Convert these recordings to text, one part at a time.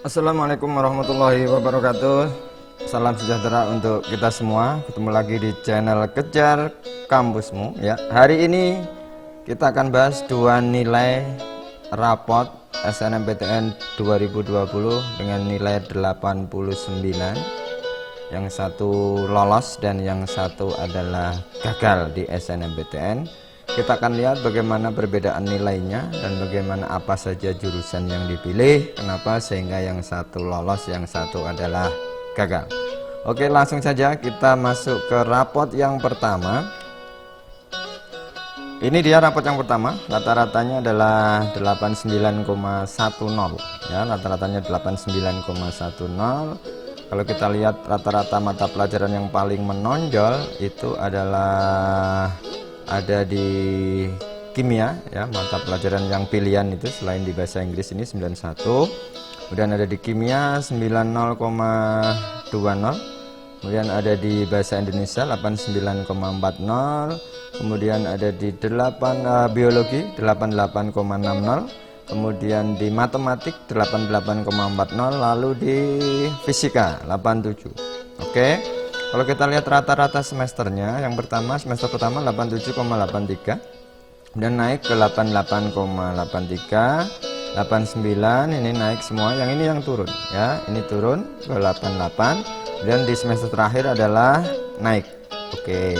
Assalamualaikum warahmatullahi wabarakatuh. Salam sejahtera untuk kita semua. Ketemu lagi di channel Kejar Kampusmu ya. Hari ini kita akan bahas dua nilai rapot SNMPTN 2020 dengan nilai 89. Yang satu lolos dan yang satu adalah gagal di SNMPTN. Kita akan lihat bagaimana perbedaan nilainya dan bagaimana apa saja jurusan yang dipilih, kenapa sehingga yang satu lolos, yang satu adalah gagal. Oke, langsung saja kita masuk ke rapot yang pertama. Ini dia rapot yang pertama, rata-ratanya adalah 89,10 ya, rata-ratanya 89,10. Kalau kita lihat rata-rata mata pelajaran yang paling menonjol itu adalah ada di kimia ya, mata pelajaran yang pilihan itu selain di bahasa Inggris ini 91, kemudian ada di kimia 90,20, kemudian ada di bahasa Indonesia 89,40, kemudian ada di biologi 88,60, kemudian di matematik 88,40, lalu di fisika 87. Oke. Kalau kita lihat rata-rata semesternya, yang pertama semester pertama 87,83, dan naik ke 88,83, 89 ini naik semua, yang ini yang turun ya, ini turun ke 88, dan di semester terakhir adalah naik. Oke.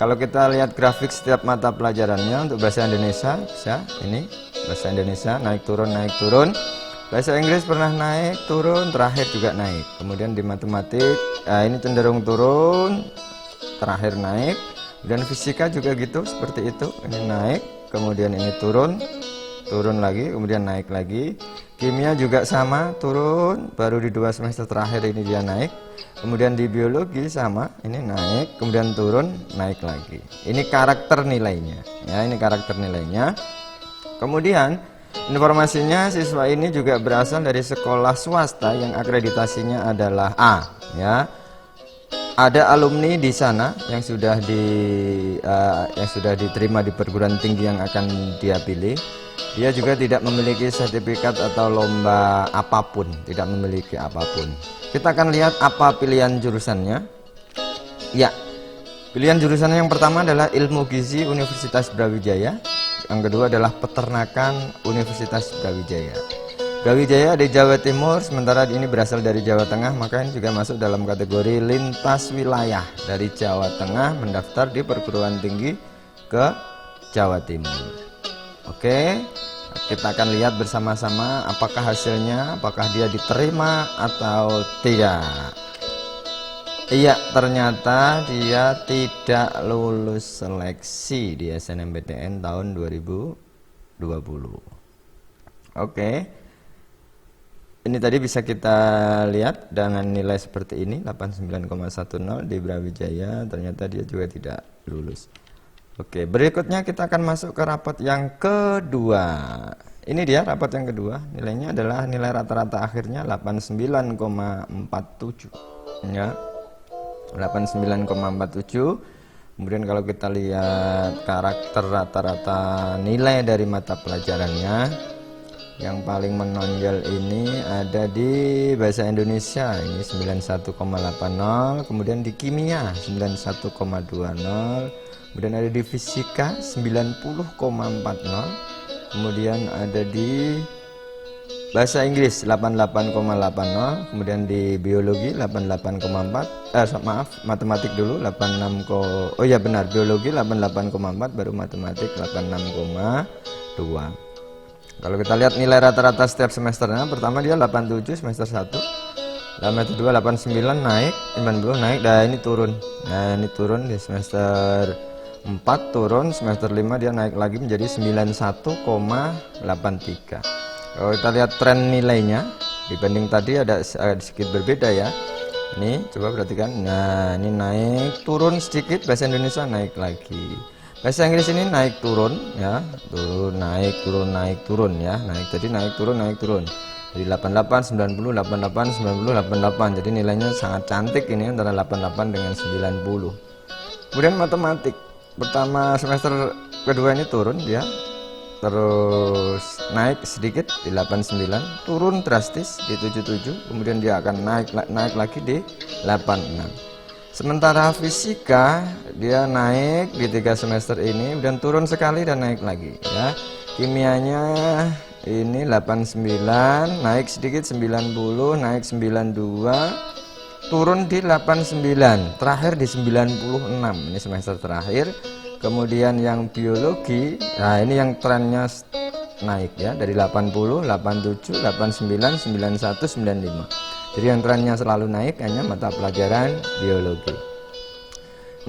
Kalau kita lihat grafik setiap mata pelajarannya untuk bahasa Indonesia bisa ini bahasa Indonesia naik turun naik turun. Bahasa Inggris pernah naik, turun, terakhir juga naik. Kemudian di matematik, ini cenderung turun, terakhir naik. Dan fisika juga gitu, seperti itu. Ini naik, kemudian ini turun, turun lagi, kemudian naik lagi. Kimia juga sama, turun, baru di 2 semester terakhir ini dia naik. Kemudian di biologi sama, ini naik, kemudian turun, naik lagi. Ini karakter nilainya, ya, ini karakter nilainya. Kemudian informasinya, siswa ini juga berasal dari sekolah swasta yang akreditasinya adalah A ya. Ada alumni di sana yang sudah diterima di perguruan tinggi yang akan dia pilih. Dia juga tidak memiliki sertifikat atau lomba apapun, tidak memiliki apapun. Kita akan lihat apa pilihan jurusannya. Ya, pilihan jurusannya yang pertama adalah Ilmu Gizi Universitas Brawijaya. Yang kedua adalah Peternakan Universitas Brawijaya. Brawijaya di Jawa Timur, sementara ini berasal dari Jawa Tengah, maka ini juga masuk dalam kategori lintas wilayah. Dari Jawa Tengah mendaftar di perguruan tinggi ke Jawa Timur. Oke, kita akan lihat bersama-sama apakah hasilnya, apakah dia diterima atau tidak. Iya, ternyata dia tidak lulus seleksi di SNMPTN tahun 2020. Oke. Ini tadi bisa kita lihat dengan nilai seperti ini, 89,10 di Brawijaya, ternyata dia juga tidak lulus. Oke, berikutnya kita akan masuk ke rapot yang kedua. Ini dia rapot yang kedua, nilainya adalah nilai rata-rata akhirnya 89,47 ya. 89,47. Kemudian kalau kita lihat karakter rata-rata nilai dari mata pelajarannya, yang paling menonjol ini ada di bahasa Indonesia ini 91,80, kemudian di kimia 91,20, kemudian ada di fisika 90,40, kemudian ada di bahasa Inggris 88,80, kemudian di biologi 88,4, matematik dulu 86, oh ya benar, biologi 88,4, baru matematik 86,2. Kalau kita lihat nilai rata-rata setiap semesternya, pertama dia 87 semester 1, semester 2 89 naik, 90 naik, dan ini turun. Nah, ini turun di semester 4 turun, semester 5 dia naik lagi menjadi 91,83. Kalau kita lihat tren nilainya dibanding tadi ada sedikit berbeda ya. Ini coba perhatikan. Nah, ini naik turun sedikit, bahasa Indonesia naik lagi. Bahasa Inggris ini naik turun ya, turun naik turun naik turun ya, naik jadi naik turun naik turun. Jadi 88 90 88 90 88. Jadi nilainya sangat cantik ini antara 88 dengan 90. Kemudian matematik pertama semester kedua ini turun ya. terus naik sedikit di 89, turun drastis di 77, kemudian dia akan naik lagi di 86. Sementara fisika dia naik di 3 semester ini dan turun sekali dan naik lagi ya. Kimianya ini 89, naik sedikit 90, naik 92, turun di 89, terakhir di 96. Ini semester terakhir. Kemudian yang biologi, nah ini yang trennya naik ya, dari 80, 87, 89, 91, 95. Jadi yang trennya selalu naik hanya mata pelajaran biologi.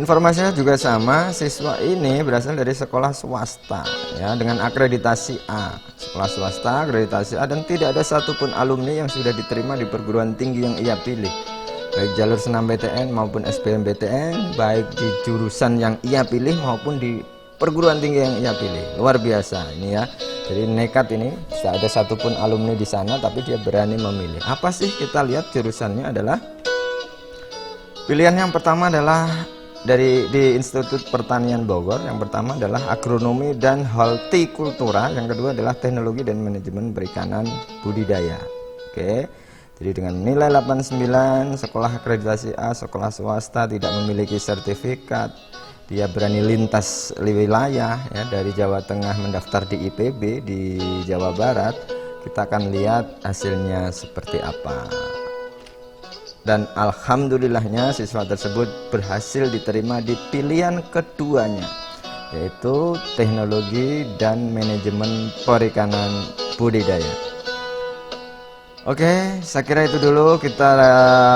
Informasinya juga sama, siswa ini berasal dari sekolah swasta ya, dengan akreditasi A. Sekolah swasta, akreditasi A, dan tidak ada satupun alumni yang sudah diterima di perguruan tinggi yang ia pilih, baik jalur senam BTN maupun SBMPTN, baik di jurusan yang ia pilih maupun di perguruan tinggi yang ia pilih. Luar biasa ini ya. Jadi nekat ini, tidak ada satupun alumni di sana tapi dia berani memilih. Apa sih? Kita lihat jurusannya adalah, pilihan yang pertama adalah di Institut Pertanian Bogor. Yang pertama adalah agronomi dan hortikultura, yang kedua adalah teknologi dan manajemen perikanan budidaya. Oke. Jadi dengan nilai 89, sekolah akreditasi A, sekolah swasta, tidak memiliki sertifikat, dia berani lintas wilayah ya, dari Jawa Tengah mendaftar di IPB di Jawa Barat. Kita akan lihat hasilnya seperti apa. Dan alhamdulillahnya siswa tersebut berhasil diterima di pilihan keduanya, yaitu teknologi dan manajemen perikanan budidaya. Oke, saya kira itu dulu. Kita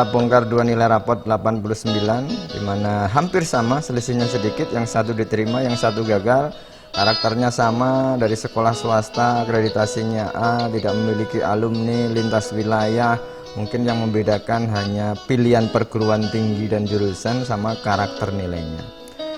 bongkar dua nilai rapot 89, dimana hampir sama, selisihnya sedikit. Yang satu diterima, yang satu gagal. Karakternya sama, dari sekolah swasta, akreditasinya A, tidak memiliki alumni, lintas wilayah. Mungkin yang membedakan hanya pilihan perguruan tinggi dan jurusan sama karakter nilainya.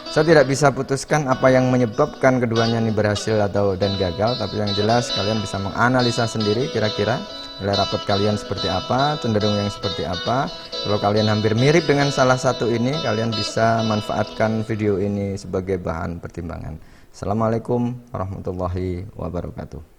Saya tidak bisa putuskan apa yang menyebabkan keduanya ini berhasil dan gagal, tapi yang jelas kalian bisa menganalisa sendiri kira-kira nilai rapot kalian seperti apa, cenderung yang seperti apa. Kalau kalian hampir mirip dengan salah satu ini, kalian bisa manfaatkan video ini sebagai bahan pertimbangan. Assalamualaikum warahmatullahi wabarakatuh.